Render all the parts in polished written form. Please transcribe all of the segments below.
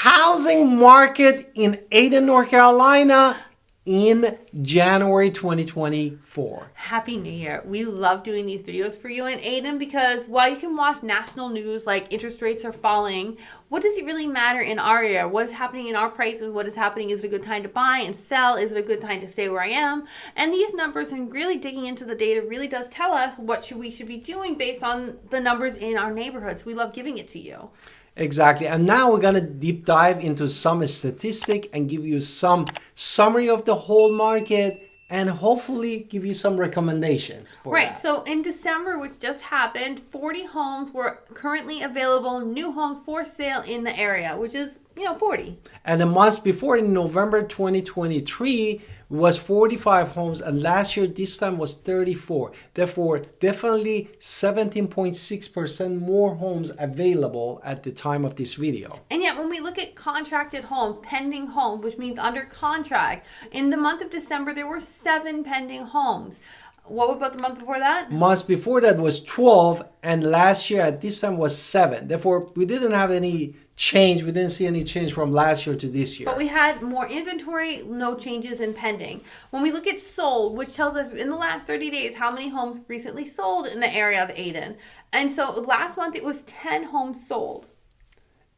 housing market in Ayden, North Carolina in January 2024. Happy New Year. We love doing these videos for you in Ayden because while you can watch national news like interest rates are falling, what does it really matter in our area? What is happening in our prices? What is happening? Is it a good time to buy and sell? Is it a good time to stay where I am? And these numbers and really digging into the data really does tell us what we should be doing based on the numbers in our neighborhoods. We love giving it to you. Exactly. And now we're going to deep dive into some statistic and give you some summary of the whole market and hopefully give you some recommendation. Right. That. So in December, which just happened, 40 homes were currently available, new homes for sale in the area, which is, 40. And the months before in November 2023 was 45 homes, and last year this time was 34. Therefore, definitely 17.6% more homes available at the time of this video. And yet when we look at contracted home, pending home, which means under contract, in the month of December there were 7 pending homes. What about the month before that? Months before that was 12, and last year at this time was 7. Therefore, we didn't have any change. We didn't see any change from last year to this year. But we had more inventory, no changes in pending. When we look at sold, which tells us in the last 30 days how many homes recently sold in the area of Ayden. And so last month it was 10 homes sold.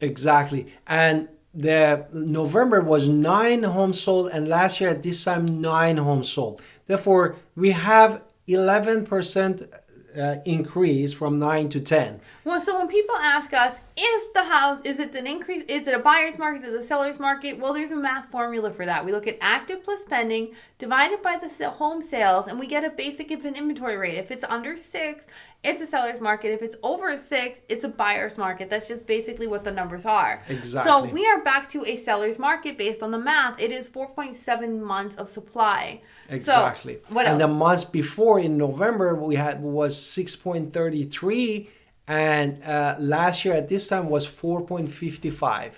Exactly. And the November was 9 homes sold, and last year at this time 9 homes sold. Therefore, we have 11% increase from 9 to 10. Well, so when people ask us if the house, is it an increase, is it a buyer's market, is it a seller's market? Well, there's a math formula for that. We look at active plus pending divided by the home sales, and we get a basic inventory rate. If it's under 6, it's a seller's market. If it's over 6, it's a buyer's market. That's just basically what the numbers are. Exactly. So we are back to a seller's market based on the math. It is 4.7 months of supply. Exactly. So, what else? And the months before in November we had was 6.33, and last year at this time was 4.55.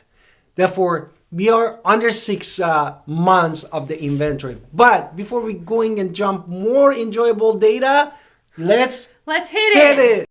Therefore, we are under 6 months of the inventory. But before we going and jump more enjoyable data, let's hit it.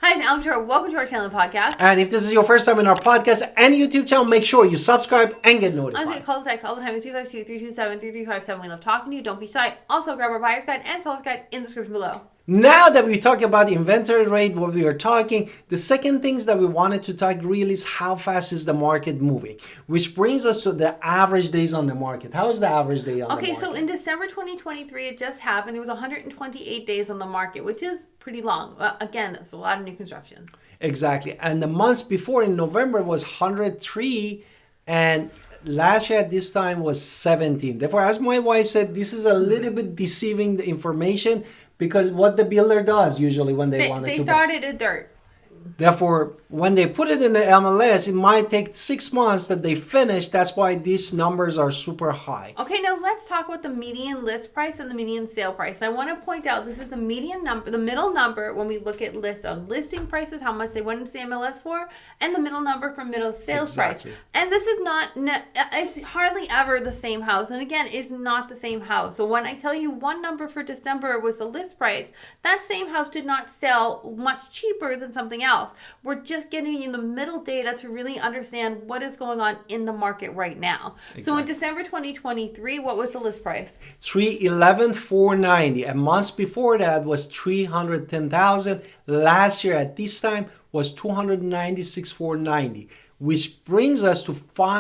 Hi, it's Alvin. Welcome to our channel and podcast. And if this is your first time in our podcast and YouTube channel, make sure you subscribe and get notified. Okay, call the text all the time at 252-327-3357. We love talking to you. Don't be shy. Also, grab our buyer's guide and seller's guide in the description below. Now that we talk about the inventory rate, what we are talking, the second things that we wanted to talk really is how fast is the market moving, which brings us to the average days on the market. How is the average day on the market? Okay, so in December 2023, it just happened. There was 128 days on the market, which is pretty long. Again, that's a lot of new construction. Exactly. And the months before in November was 103, and last year at this time was 17. Therefore, as my wife said, this is a little bit deceiving the information, because what the builder does usually when they want to they started at dirt. Therefore, when they put it in the MLS, it might take 6 months that they finish. That's why these numbers are super high. Okay, now let's talk about the median list price and the median sale price. And I want to point out this is the median number, the middle number when we look at listing prices, how much they went into the MLS for, and the middle number for middle sales price. And this is it's hardly ever the same house. And again, it's not the same house. So when I tell you one number for December was the list price, that same house did not sell much cheaper than something else. We're just getting you the middle data to really understand what is going on in the market right now. Exactly. So in December 2023, what was the list price? $311,490. And months before that was $310,000. Last year at this time was $296,490, which brings us to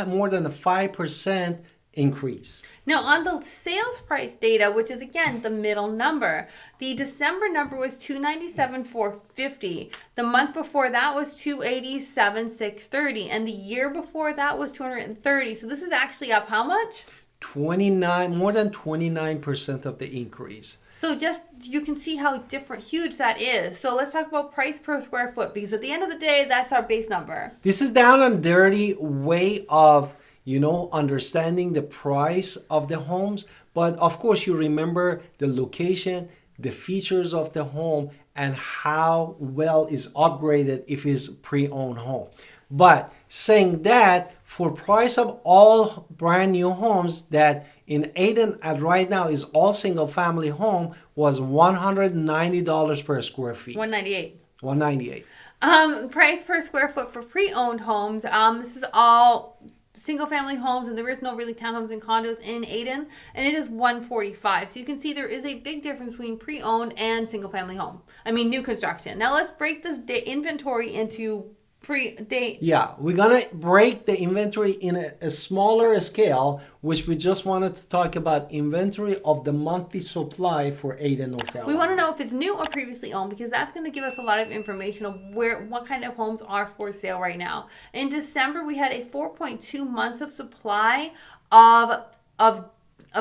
more than a 5% increase. Now on the sales price data, which is again the middle number, the December number was $297,450. The month before that was $287,630, and the year before that was $230. So this is actually up how much? More than 29% of the increase. So just, you can see how huge that is. So let's talk about price per square foot, because at the end of the day, that's our base number. This is down and dirty way of understanding the price of the homes. But of course, you remember the location, the features of the home, and how well is upgraded if it's pre-owned home. But saying that, for price of all brand new homes that in Ayden at right now is all single family home was $190 per square feet. 198. 198. Price per square foot for pre-owned homes. This is all single family homes, and there is no really townhomes and condos in Ayden, and it is $145. So you can see there is a big difference between pre-owned and single family home. I mean, new construction. Now let's break this inventory into pre-date. Yeah, we're gonna break the inventory in a smaller scale, which we just wanted to talk about inventory of the monthly supply for Ayden, North Carolina. We want to know if it's new or previously owned, because that's going to give us a lot of information of what kind of homes are for sale right now. In December, we had a 4.2 months of supply of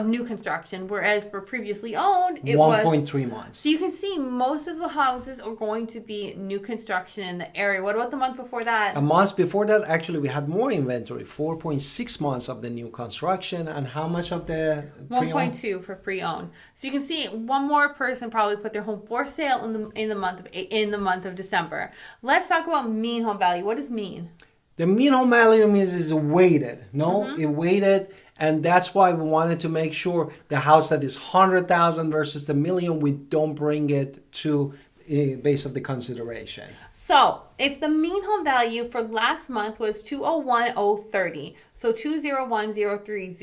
new construction, whereas for previously owned, it was 1.3 months. So you can see most of the houses are going to be new construction in the area. What about the month before that? A month before that, actually, we had more inventory, 4.6 months of the new construction, and how much of the 1.2 for pre-owned. So you can see one more person probably put their home for sale in the month of December. Let's talk about mean home value. What does mean? The mean home value is weighted. It weighted. And that's why we wanted to make sure the house that is 100,000 versus the million, we don't bring it to base of the consideration. So if the mean home value for last month was 201,030, so 201,030.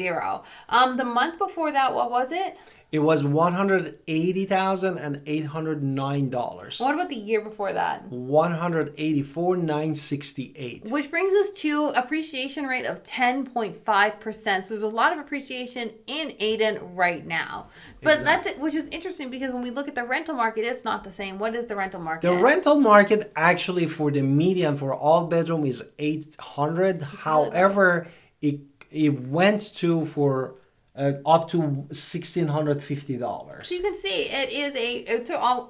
The month before that, what was it? It was $180,809. What about the year before that? $184,968. Which brings us to appreciation rate of 10.5%. So there's a lot of appreciation in Ayden right now. But Exactly. which is interesting, because when we look at the rental market, it's not the same. What is the rental market? The rental market actually for the median for all bedroom is $800. However, it went to for up to $1,650. So you can see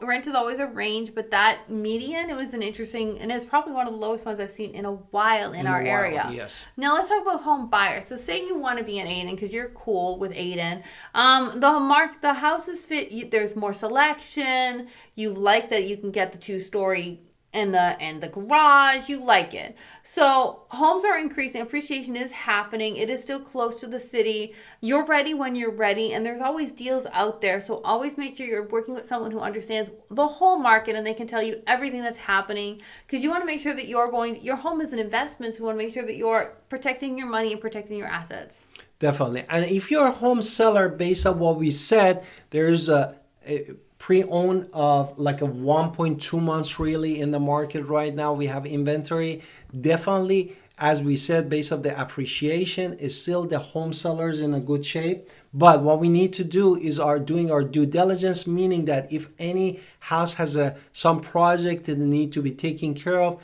rent is always a range, but that median, it was an interesting, and it's probably one of the lowest ones I've seen in a while in our area. Yes. Now let's talk about home buyers. So say you want to be in Ayden because you're cool with Ayden. The houses fit. There's more selection. You like that you can get the 2-story. And the garage, you like it. So homes are increasing. Appreciation is happening. It is still close to the city. You're ready when you're ready, and there's always deals out there. So always make sure you're working with someone who understands the whole market, and they can tell you everything that's happening, because you want to make sure that your home is an investment. So you want to make sure that you're protecting your money and protecting your assets. Definitely. And if you're a home seller, based on what we said, there's a pre-owned of like a 1.2 months really in the market right now. We have inventory. Definitely, as we said, based on the appreciation, is still the home sellers in a good shape. But what we need to do is doing our due diligence, meaning that if any house has some project that need to be taken care of,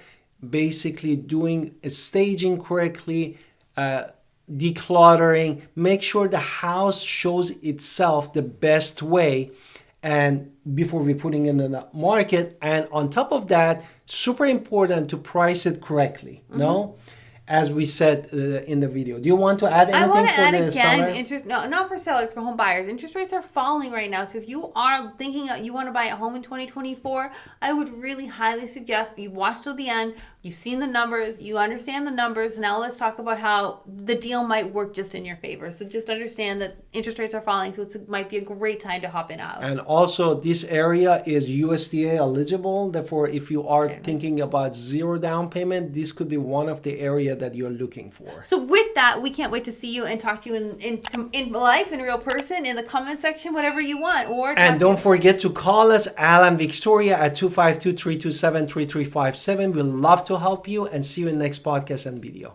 basically doing a staging correctly, decluttering, make sure the house shows itself the best way, and before we putting it in the market. And on top of that, super important to price it correctly. No, as we said in the video. Do you want to add anything? I want to add the again, seller? no, not for sellers, for home buyers. Interest rates are falling right now. So if you are thinking you want to buy a home in 2024, I would really highly suggest you watch till the end. You've seen the numbers, you understand the numbers. Now let's talk about how the deal might work just in your favor. So just understand that interest rates are falling, so it might be a great time to hop in out. And also, this area is USDA eligible. Therefore, if you are thinking about zero down payment, this could be one of the area that you're looking for. So with that, we can't wait to see you and talk to you in life, in real person, in the comment section, whatever you want. And don't forget to call us, Al and Victoria, at 252-327-3357. We'd love to help you, and see you in the next podcast and video.